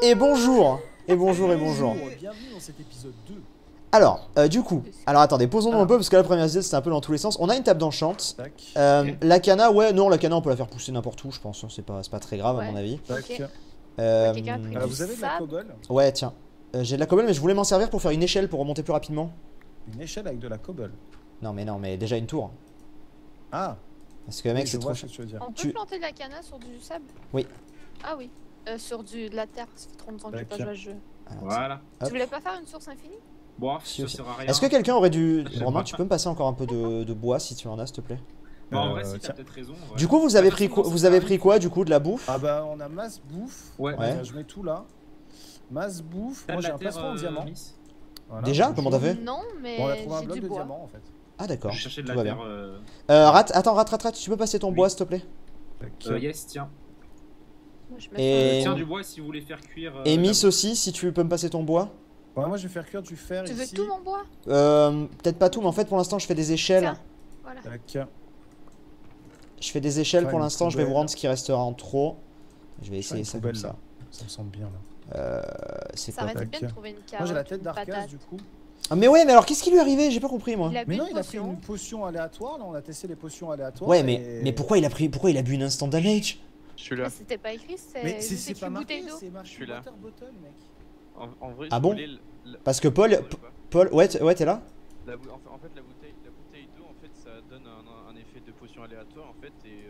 Et bonjour. Et bonjour et bonjour. Bienvenue dans cet épisode 2. Alors, du coup, alors attendez, posons-nous un peu parce que la première idée c'était un peu dans tous les sens. On a une table d'enchant. La cana, ouais, non, la cana on peut la faire pousser n'importe où, je pense. C'est pas très grave à mon avis. Tac. Vous Vous avez de la cobble? Ouais, tiens. J'ai de la cobble, mais je voulais m'en servir pour faire une échelle pour remonter plus rapidement. Une échelle avec de la cobble. Non, mais déjà une tour. Ah, Parce que mec, oui, c'est je trop vois cher. ce que tu veux dire. On peut planter de la cana sur du sable? Oui. Ah oui. Sur de la terre, ça fait trop longtemps que j'ai pas joué à ce jeu. Alors, Voilà. Hop. Tu voulais pas faire une source infinie? Bon, Si, ça aussi. sert à rien. Est-ce que quelqu'un aurait du. Je Romain, vois tu pas. peux me passer encore un peu de bois si tu en as, s'il te plaît? Bon, en vrai, si tiens. t'as peut-être raison. Ouais. Du coup, vous avez Bah, pris de toute quoi, façon, vous ça avez arrive. pris quoi du coup? De la bouffe? Ah bah on a masse bouffe. Ouais. Ouais. Je mets tout là. Masse bouffe. T'as Moi de j'ai la un terre, plastron en diamant. Miss Voilà, Déjà? bonjour. Comment t'as fait? Non, mais Bon, on a trouvé un j'ai bloc du de bois. diamant en fait. Ah d'accord. Je cherchais de Tout la va terre. bien. Attends, rat, tu peux passer ton Oui. bois s'il te plaît? Tac. Yes, tiens. Moi, je Et- Tiens, du bois si vous voulez faire cuire. Et la Miss bouffe. aussi, si tu peux me passer ton bois? Ouais, moi je vais faire cuire du fer Tu veux ici. tout mon bois? Peut-être pas tout, mais en fait pour l'instant je fais des échelles. Tiens. Voilà. Tac. Je fais des échelles Faire pour une l'instant, je vais vous poubelle. rendre ce qui restera en trop. Je vais Je fais essayer une ça comme poubelle, ça. là. Ça me semble bien là. C'est Ça quoi? aurait été tac. bien de trouver une carotte. Moi j'ai la tête une d'Arcas patate. du coup. Ah mais ouais, mais alors qu'est-ce qui lui est arrivé? J'ai pas compris moi. Il a bu Mais non, une il a pris potion. une potion aléatoire. Là on a testé les potions aléatoires. Ouais, et- mais pourquoi il a bu une instant damage? Je suis là. Mais c'était pas écrit, Mais c'est c'est pas marqué, bouteille d'eau. c'est marqué Je suis là. water bottle, mec. En vrai, Ah je bon voulais Parce que Paul, ouais, t'es là? en fait, la bouteille d'eau, en fait, ça donne un effet de potion aléatoire, en fait, et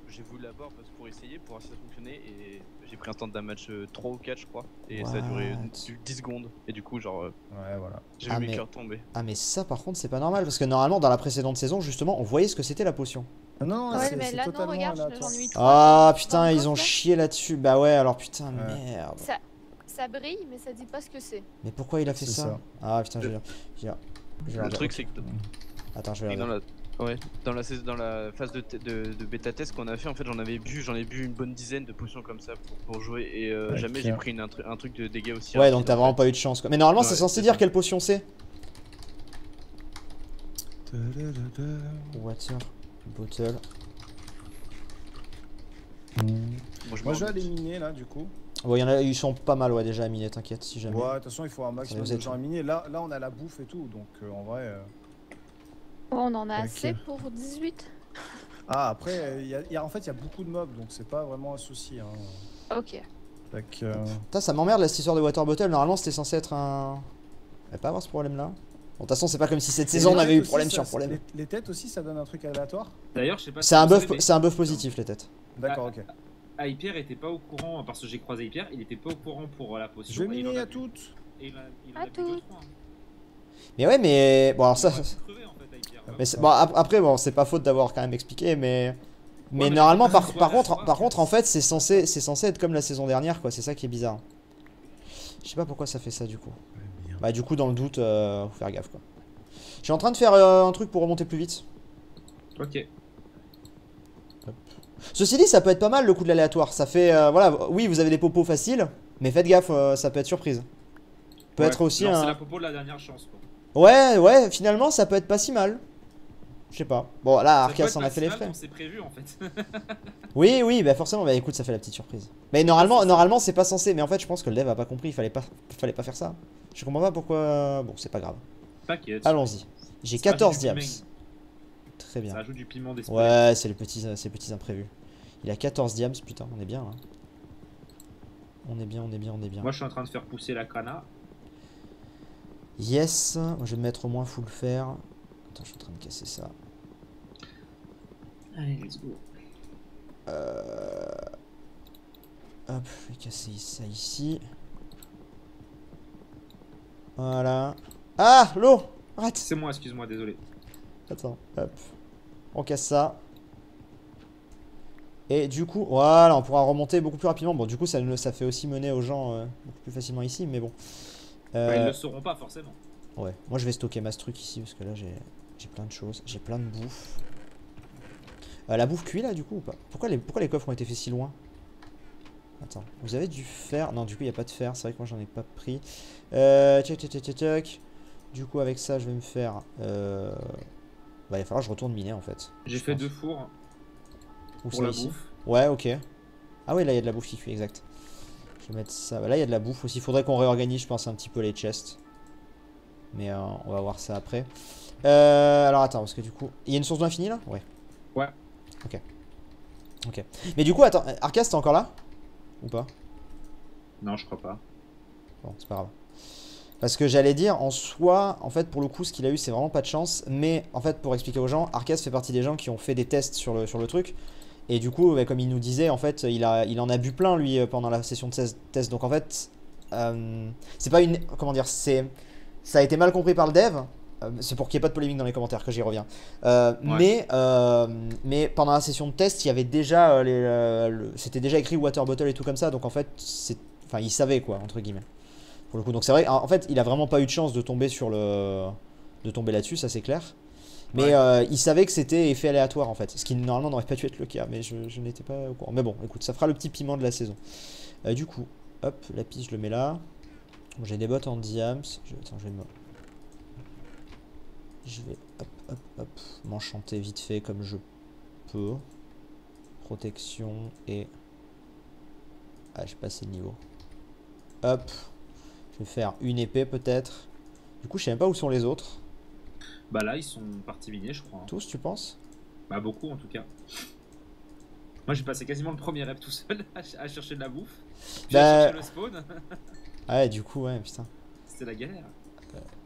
j'ai voulu la boire pour essayer, pour voir si ça fonctionnait, et j'ai pris un stand damage 3 ou 4, je crois, et ça a duré What 10 secondes, et du coup, genre, Ouais, voilà. j'ai Ah, vu mes mais- cœurs tomber. Ah mais ça par contre c'est pas normal parce que normalement dans la précédente saison justement on voyait ce que c'était la potion. Non, Ouais, c'est mais là, non, totalement regarde, aléatoire. j'en ai mis Ah trois putain dans le ils ont coffre, là. chié là-dessus. Bah ouais alors putain Ouais. merde. Ça brille, mais ça dit pas ce que c'est. Mais pourquoi il a fait C'est ça, ça. Ah putain je vais Le truc, c'est que Attends je vais dans regarder. dans la phase de bêta test qu'on a fait, en fait, j'en ai bu une bonne dizaine de potions comme ça pour jouer, et jamais j'ai pris un truc de dégâts aussi. Ouais rapide, donc t'as en vraiment fait. pas eu de chance quoi. Mais normalement c'est Ouais, censé c'est dire ça. quelle potion c'est. Water bottle. Moi, je Moi je vais m'en aller doute. miner là du coup. Ouais ils sont pas mal ouais déjà à miner t'inquiète si jamais. Ouais, de toute façon il faut un maximum Vous de êtes- gens à miner. Là on a la bouffe et tout, donc en vrai. On en a Ok. assez pour 18. Ah après, en fait il y a beaucoup de mobs, donc c'est pas vraiment un souci. Hein. Ok. Tac. Putain ça m'emmerde là cette histoire de water bottle. Normalement c'était censé être un. On va pas avoir ce problème là. Bon de toute façon c'est pas comme si cette saison on avait eu problème sur problème. Les têtes aussi ça donne un truc aléatoire. D'ailleurs, je sais pas C'est un vous buff savez, c'est un buff positif les têtes. D'accord, ok. Hyper était pas au courant, parce que j'ai croisé Hyper, il était pas au courant pour la potion. Je vais et il en miner a à bu. toutes. Et il en À a bu deux, toutes. trois, hein. Mais ouais mais bon alors ça. Il aurait pu crever, en fait, Hyper. Mais bon après bon c'est pas faute d'avoir quand même expliqué mais mais normalement faut pas par se voir, contre en fait c'est censé être comme la saison dernière quoi, c'est ça qui est bizarre. Je sais pas pourquoi ça fait ça du coup. Bah du coup dans le doute faut faire gaffe quoi. Je suis en train de faire un truc pour remonter plus vite. Ok. Ceci dit ça peut être pas mal le coup de l'aléatoire, ça fait voilà, oui vous avez des popos faciles mais faites gaffe ça peut être surprise. Peut Ouais, être aussi genre, un. C'est la popo de la dernière chance, quoi. Ouais finalement ça peut être pas si mal. Je sais pas. Bon là Ça peut Arcas être en a fait les maximal frais. quand c'est prévu, en fait. Oui, bah forcément, bah écoute, ça fait la petite surprise. Mais normalement c'est pas censé, mais en fait je pense que le dev a pas compris, il fallait pas faire ça. Je comprends pas pourquoi. Bon, c'est pas grave. T'inquiète. Allons-y. J'ai Ça 14 ajoute du diams. piment. Très bien. Ça ajoute du piment d'esprit. Ouais, c'est les petits imprévus. Il a 14 diams, putain, on est bien là. On est bien. Moi, je suis en train de faire pousser la cana. Yes, moi je vais me mettre au moins full fer. Attends, je suis en train de casser ça. Allez, let's go. Hop, je vais casser ça ici. Voilà. Ah, l'eau. Arrête. C'est moi, excuse-moi, désolé. Attends, hop. On casse ça. Et du coup, voilà, on pourra remonter beaucoup plus rapidement. Bon, du coup, ça fait aussi mener aux gens beaucoup plus facilement ici, mais bon. Bah, ils le sauront pas, forcément. Ouais, moi je vais stocker ma truc ici parce que là j'ai plein de choses. J'ai plein de bouffe. La bouffe cuit là, du coup, ou pas? Pourquoi les coffres ont été faits si loin? Attends, vous avez du fer? Non, du coup, il n'y a pas de fer. C'est vrai que moi j'en ai pas pris. Tchac. Du coup, avec ça, je vais me faire. Bah, il va falloir que je retourne miner en fait. J'ai Je fait pense. 2 fours Où pour ça la ici? bouffe. Ouais, ok. Ah ouais, là il y a de la bouffe qui cuit, exact. Je vais mettre ça. Là, il y a de la bouffe aussi. Il faudrait qu'on réorganise, je pense, un petit peu les chests. Mais on va voir ça après. Alors attends, parce que du coup... Il y a une source d'infini là? Ouais. Ouais. Ok. Ok. Mais du coup, attends, Arcas, t'es encore là? Ou pas? Non, je crois pas. Bon, c'est pas grave. Parce que j'allais dire, en soi, en fait, pour le coup, ce qu'il a eu, c'est vraiment pas de chance. Mais, en fait, pour expliquer aux gens, Arcas fait partie des gens qui ont fait des tests sur le truc. Et du coup, bah, comme il nous disait, en fait, il en a bu plein, lui, pendant la session de test. Donc, en fait, c'est pas une... Comment dire? Ça a été mal compris par le dev. C'est pour qu'il n'y ait pas de polémique dans les commentaires que j'y reviens. Mais pendant la session de test, il y avait déjà c'était déjà écrit water bottle et tout comme ça. Donc en fait, enfin, il savait quoi entre guillemets. Pour le coup, donc c'est vrai. En fait, il a vraiment pas eu de chance de tomber là-dessus, ça c'est clair. Mais il savait que c'était effet aléatoire en fait, ce qui normalement n'aurait pas dû être le cas. Mais je n'étais pas au courant. Mais bon, écoute, ça fera le petit piment de la saison. Du coup, hop, la piste, je le mets là. Bon, j'ai des bottes en diams. Je vais hop, m'enchanter vite fait comme je peux. Protection et... Ah, j'ai passé le niveau. Hop. Je vais faire une épée peut-être. Du coup, je sais même pas où sont les autres. Bah là, ils sont partis miner, je crois. Tous, tu penses? Bah beaucoup en tout cas. Moi, j'ai passé quasiment le premier rep tout seul à chercher de la bouffe. Puis à chercher le spawn. Ah ouais, du coup, ouais, putain. C'était la galère.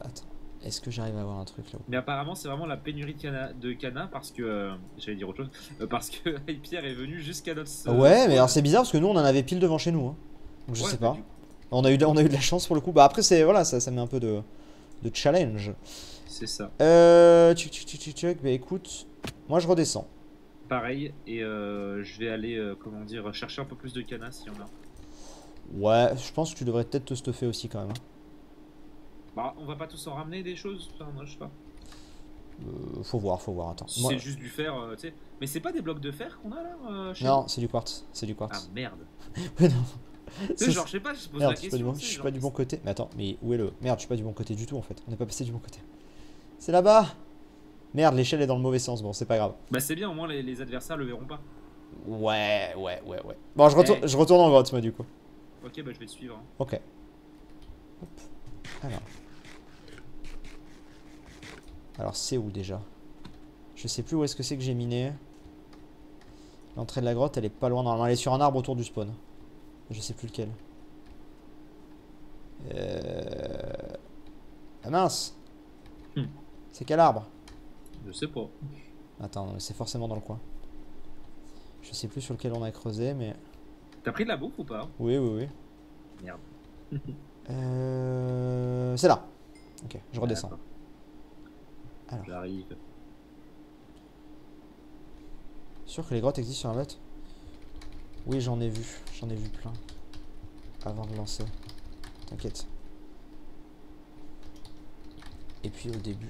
Attends. Est-ce que j'arrive à avoir un truc là? Mais apparemment, c'est vraiment la pénurie de Cana parce que. J'allais dire autre chose. Parce que Pierre est venu jusqu'à notre. Ouais, mais alors c'est bizarre parce que nous on en avait pile devant chez nous. Hein. Donc je sais pas. On a eu de la chance pour le coup. Bah après, voilà, ça met un peu de challenge. C'est ça. Bah écoute, moi je redescends. Pareil, et je vais aller, comment dire, chercher un peu plus de Cana s'il y en a. Ouais, je pense que tu devrais peut-être te stuffer aussi quand même. Hein. Bah, on va pas tous en ramener des choses, enfin, non, je sais pas. Faut voir, attends. Si c'est juste du fer, tu sais. Mais c'est pas des blocs de fer qu'on a là chez Non, nous c'est du quartz. C'est du quartz. Ah merde. Ouais, non. Tu sais, genre, je sais pas, je pose Merde, la question. je suis pas du bon côté. Mais attends, mais où est le. Merde, je suis pas du bon côté du tout en fait. On n'est pas passé du bon côté. C'est là-bas. Merde, l'échelle est dans le mauvais sens. Bon, c'est pas grave. Bah, c'est bien, au moins les adversaires le verront pas. Ouais. Bon, je retourne en grotte moi du coup. Ok, bah, je vais te suivre. Hein. Ok. Hop. Alors c'est où déjà? Je sais plus où est-ce que c'est que j'ai miné. L'entrée de la grotte elle est pas loin. Normalement elle est sur un arbre autour du spawn. Je sais plus lequel. Ah mince. C'est quel arbre? Je sais pas. Attends, c'est forcément dans le coin. Je sais plus sur lequel on a creusé mais... T'as pris de la bouffe ou pas? Oui. Merde. C'est là. Ok, je redescends. Alors. J'arrive. Sûr que les grottes existent sur un map? Oui, j'en ai vu plein. Avant de lancer. T'inquiète. Et puis au début.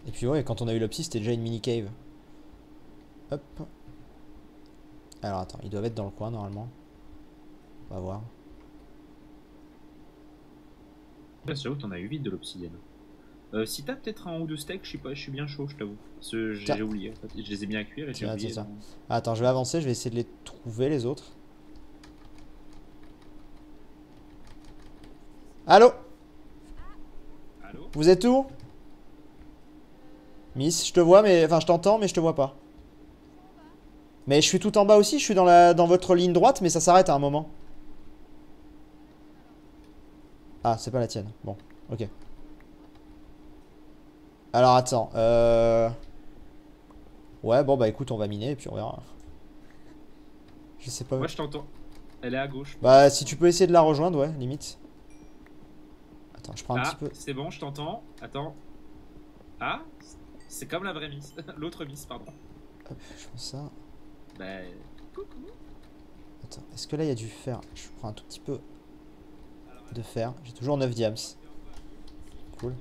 Et puis ouais, quand on a eu l'opsie, c'était déjà une mini cave. Hop. Alors attends, ils doivent être dans le coin normalement. On va voir. J'avoue, t'en as eu vite de l'obsidienne. Si t'as peut-être un ou deux steaks, je sais pas, je suis bien chaud, je t'avoue. J'ai oublié en fait. Je les ai bien à cuire et j'ai oublié. Attends, je vais avancer, je vais essayer de les trouver les autres. Allô? Allô? Vous êtes où? Miss, je te vois, mais. Enfin, je t'entends, mais je te vois pas. Mais je suis tout en bas aussi, je suis dans votre ligne droite, mais ça s'arrête à un moment. Ah, c'est pas la tienne. Bon, ok. Alors, attends. Ouais, bon, bah écoute, on va miner et puis on verra. Je sais pas. Moi, je t'entends. Elle est à gauche. Bah, si tu peux essayer de la rejoindre, ouais, limite. Attends, je prends un petit peu. C'est bon, je t'entends. Attends. Ah, c'est comme la vraie miss. L'autre miss, pardon. Hop, je fais ça. Bah, coucou. Attends, est-ce que là il y a du fer? Je prends un tout petit peu de fer. J'ai toujours 9 diams. Cool.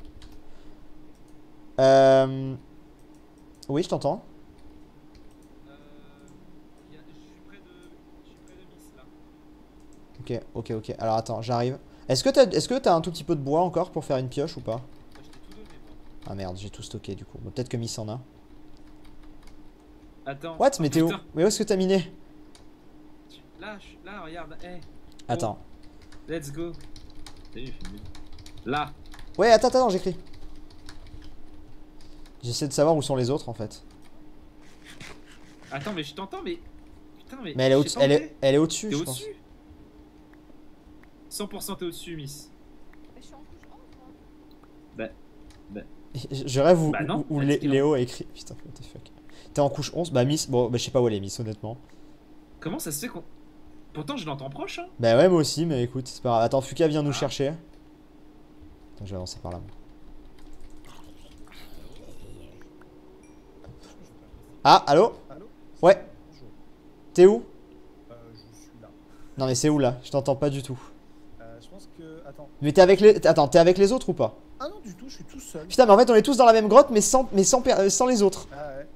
Oui, je t'entends. Je suis près de miss là. Ok. Alors attends, j'arrive. Est-ce que t'as un tout petit peu de bois encore pour faire une pioche ou pas? Moi, je t'ai tout donné, moi. Ah merde, j'ai tout stocké du coup. Bon, peut-être que Miss en a. Attends. What? Oh, Mais t'es où? putain. Mais où est-ce que t'as miné? Là, regarde. Hey. Attends. Let's go. Salut, là. Ouais, attends, j'écris. J'essaie de savoir où sont les autres en fait. Attends, mais je t'entends, mais. Putain, mais. Mais elle est, je sais pas où t'es. elle est au-dessus, T'es je pense. au-dessus 100% t'es au-dessus, Miss. Mais je suis en couche 11, moi. Je rêve où, Bah non, où elle dit qu'il Léo a écrit. Putain, what the fuck. T'es en couche 11? Bah, Miss. Bon, bah, je sais pas où elle est, Miss, honnêtement. Comment ça se fait qu'on. Pourtant, je l'entends proche, hein. Bah, ouais, moi aussi, mais écoute, c'est pas grave. Attends, Fuka vient nous chercher. Attends, je vais avancer par là. Ah, allô? Allô? Ouais. Bonjour. T'es où? Je suis là. Non, mais c'est où là? Je t'entends pas du tout. Je pense que. Attends. Mais t'es avec les. Attends, t'es avec les autres ou pas? Ah non, du tout, je suis tout seul. Putain, mais en fait, on est tous dans la même grotte, mais sans les autres. Ah ouais.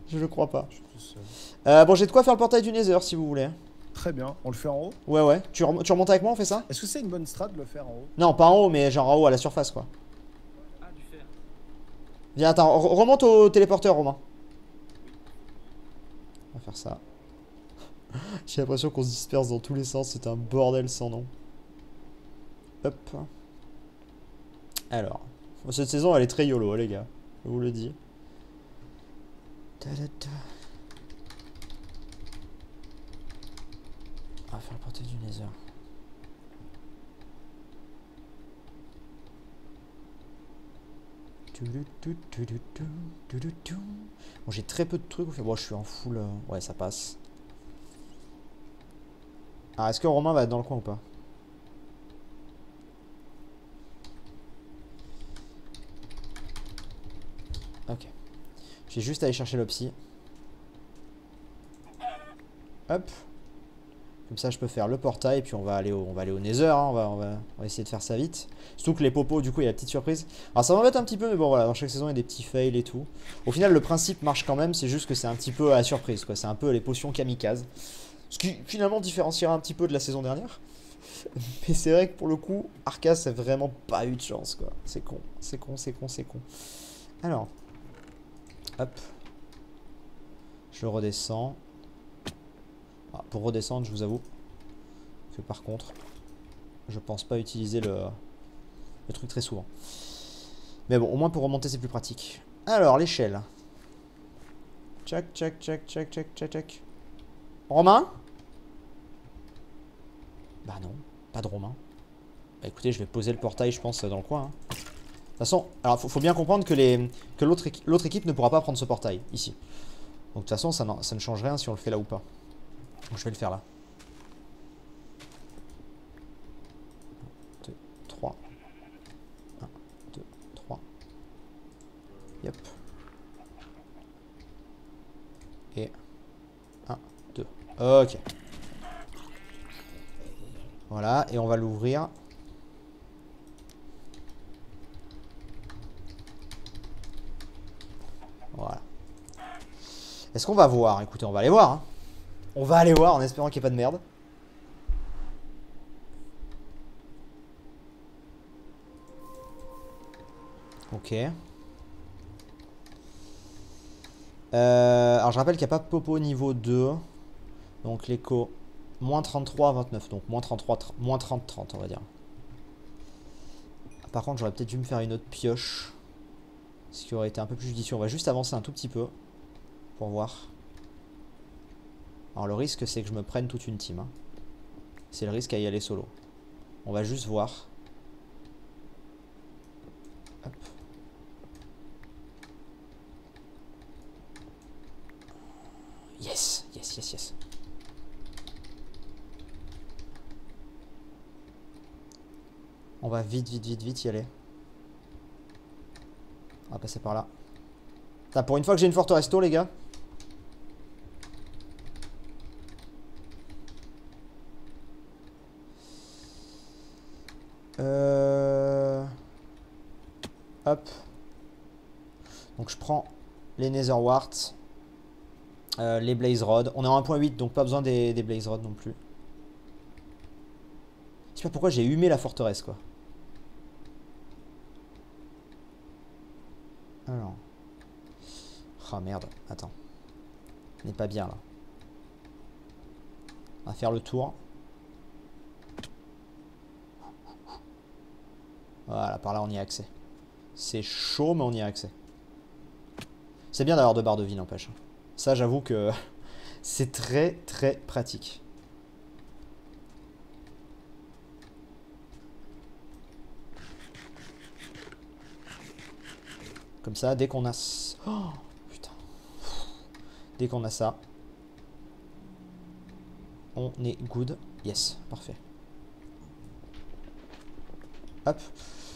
Je le crois pas. Je suis tout seul. Bon, j'ai de quoi faire le portail du Nether si vous voulez. Très bien. On le fait en haut. Ouais. Tu remontes avec moi, on fait ça? Est-ce que c'est une bonne strat de le faire en haut? Non, pas en haut, mais genre en haut à la surface quoi. Ah, du fer. Viens, attends, remonte au téléporteur, Romain. On va faire ça. J'ai l'impression qu'on se disperse dans tous les sens, c'est un bordel sans nom. Hop. Alors, cette saison elle est très YOLO, les gars. Je vous le dis. On va faire le portail du Nether. Bon, j'ai très peu de trucs. Bon, je suis en full. Ouais, ça passe. Alors, est-ce que Romain va être dans le coin ou pas? Ok. J'ai juste à aller chercher le psy. Hop. Comme ça, je peux faire le portail et puis on va aller au Nether. Hein. On va essayer de faire ça vite. Surtout que les popos, du coup, il y a la petite surprise. Alors, ça m'embête un petit peu, mais bon, voilà. Dans chaque saison, il y a des petits fails et tout. Au final, le principe marche quand même. C'est juste que c'est un petit peu à la surprise, quoi. C'est un peu les potions kamikazes. Ce qui, finalement, différenciera un petit peu de la saison dernière. Mais c'est vrai que pour le coup, Arcas, c'est vraiment pas eu de chance, quoi. C'est con. Alors. Hop. Je redescends. Ah, pour redescendre, je vous avoue que par contre, je pense pas utiliser le truc très souvent. Mais bon, au moins pour remonter, c'est plus pratique. Alors, l'échelle. Tchac. Romain? Bah non, pas de Romain. Bah écoutez, je vais poser le portail, je pense, dans le coin. Hein. De toute façon, alors faut bien comprendre que l'autre équipe ne pourra pas prendre ce portail, ici. Donc de toute façon, ça ne change rien si on le fait là ou pas. Donc je vais le faire là. 1, 2, 3. 1, 2, 3. Yep. Et 1, 2. Ok. Voilà, et on va l'ouvrir. Voilà. Est-ce qu'on va voir? Écoutez, on va aller voir. Hein. On va aller voir en espérant qu'il n'y ait pas de merde. Ok. Alors je rappelle qu'il n'y a pas de popo niveau 2. Donc l'écho, moins 33 à 29. Donc moins 33, moins 30, 30 on va dire. Par contre j'aurais peut-être dû me faire une autre pioche. Ce qui aurait été un peu plus judicieux. On va juste avancer un tout petit peu. Pour voir. Alors le risque c'est que je me prenne toute une team. Hein. C'est le risque à y aller solo. On va juste voir. Hop. Yes. On va vite y aller. On va passer par là. Putain, pour une fois que j'ai une forteresse tôt, les gars. Hop. Donc je prends les Nether Warts. Les Blaze Rods. On est en 1.8 donc pas besoin des Blaze Rods non plus. Je sais pas pourquoi j'ai humé la forteresse quoi. Alors. Oh merde, attends. On n'est pas bien là. On va faire le tour. Voilà, par là on y a accès. C'est chaud, mais on y a accès. C'est bien d'avoir 2 barres de vie, n'empêche. Ça, j'avoue que c'est très très pratique. Comme ça, dès qu'on a... Oh, putain. Dès qu'on a ça, on est good. Yes, parfait. Hop.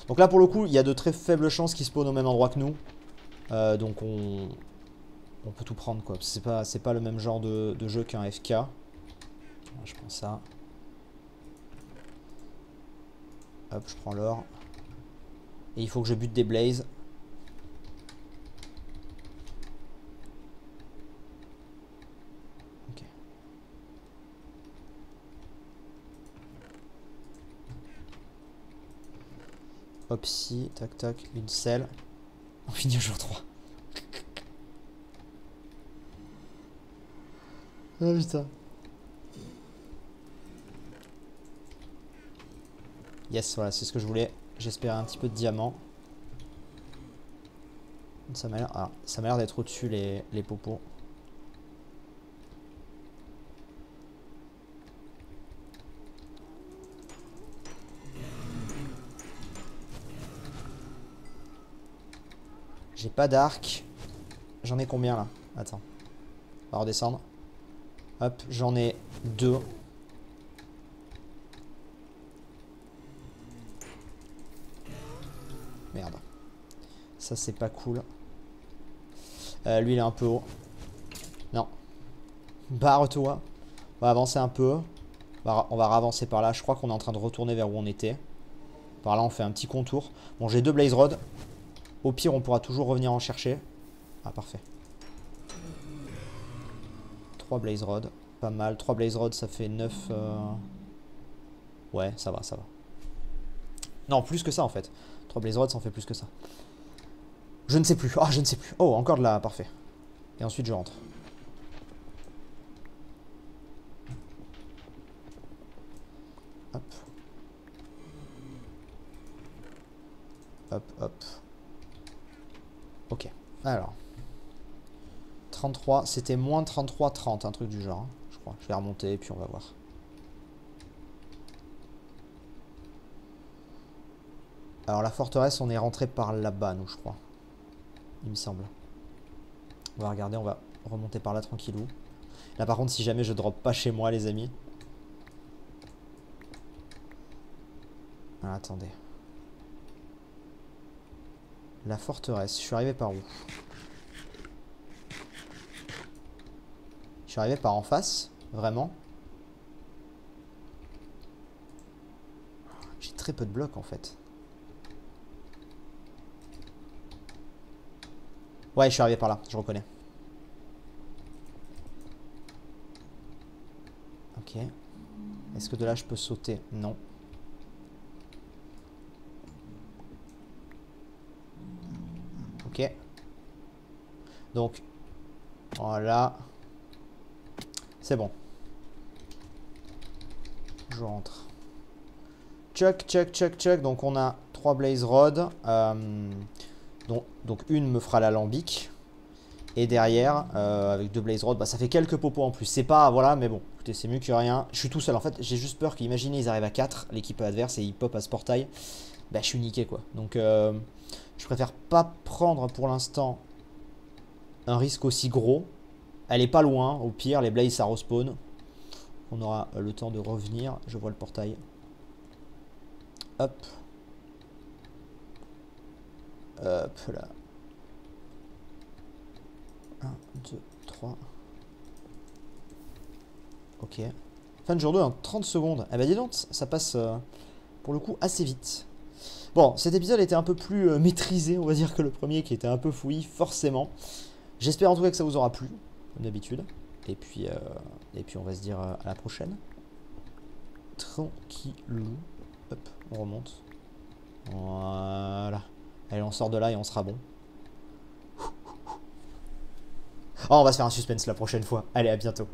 Donc là, pour le coup, il y a de très faibles chances qu'ils spawnent au même endroit que nous. Donc on peut tout prendre, quoi. C'est pas le même genre de jeu qu'un FK. Je prends ça. Hop, je prends l'or. Et il faut que je bute des blazes. Ok. Hop, si, tac tac, une selle. On finit au jour 3. Ah putain. Yes, voilà, c'est ce que je voulais. J'espérais un petit peu de diamant. Ça m'a l'air d'être au-dessus les popos. J'ai pas d'arc. J'en ai combien là? Attends. On va redescendre. Hop, j'en ai 2. Merde. Ça c'est pas cool. Lui il est un peu haut. Non. Barre-toi. On va avancer un peu. On va ravancer par là. Je crois qu'on est en train de retourner vers où on était. Par là on fait un petit contour. Bon, j'ai 2 blaze rods. Au pire on pourra toujours revenir en chercher. Ah parfait. 3 blaze rods. Pas mal. 3 blaze rods ça fait 9. Ouais, ça va, ça va. Non, plus que ça en fait. 3 blaze rods ça en fait plus que ça. Je ne sais plus. Ah, je ne sais plus. Oh, encore de la... Parfait. Et ensuite je rentre. Hop. Hop, hop. Ok. Alors. 33. C'était moins 33, 30. Un truc du genre. Hein, je crois. Je vais remonter et puis on va voir. Alors la forteresse, on est rentré par là-bas, nous, je crois. Il me semble. On va regarder, on va remonter par là tranquillou. Là par contre, si jamais je drop pas chez moi, les amis. Ah, attendez. La forteresse, je suis arrivé par où? Je suis arrivé par en face, vraiment. J'ai très peu de blocs en fait. Ouais, je suis arrivé par là, je reconnais. Ok. Est-ce que de là je peux sauter? Non. Ok. Donc, voilà. C'est bon. Je rentre. Chuck, chuck, chuck, chuck. Donc on a 3 blaze rods. Donc une me fera l'alambic. Et derrière, avec 2 blaze rods, bah, ça fait quelques popos en plus. C'est pas, voilà, mais bon, écoutez, c'est mieux que rien. Je suis tout seul, en fait, j'ai juste peur qu'imaginez, ils arrivent à 4, l'équipe adverse, et ils pop à ce portail. Bah, je suis niqué, quoi. Donc, je préfère pas prendre pour l'instant un risque aussi gros. Elle est pas loin, au pire, les blazes, ça respawn. On aura le temps de revenir. Je vois le portail. Hop. Hop là. 1, 2, 3. Ok. Fin de jour 2 en 30 secondes. Eh ben dis donc, ça passe pour le coup assez vite. Bon, cet épisode était un peu plus maîtrisé, on va dire, que le premier qui était un peu fouillis, forcément. J'espère en tout cas que ça vous aura plu, comme d'habitude. Et puis on va se dire à la prochaine. Tranquillou. Hop, on remonte. Voilà. Allez, on sort de là et on sera bon. Oh, on va se faire un suspense la prochaine fois. Allez, à bientôt.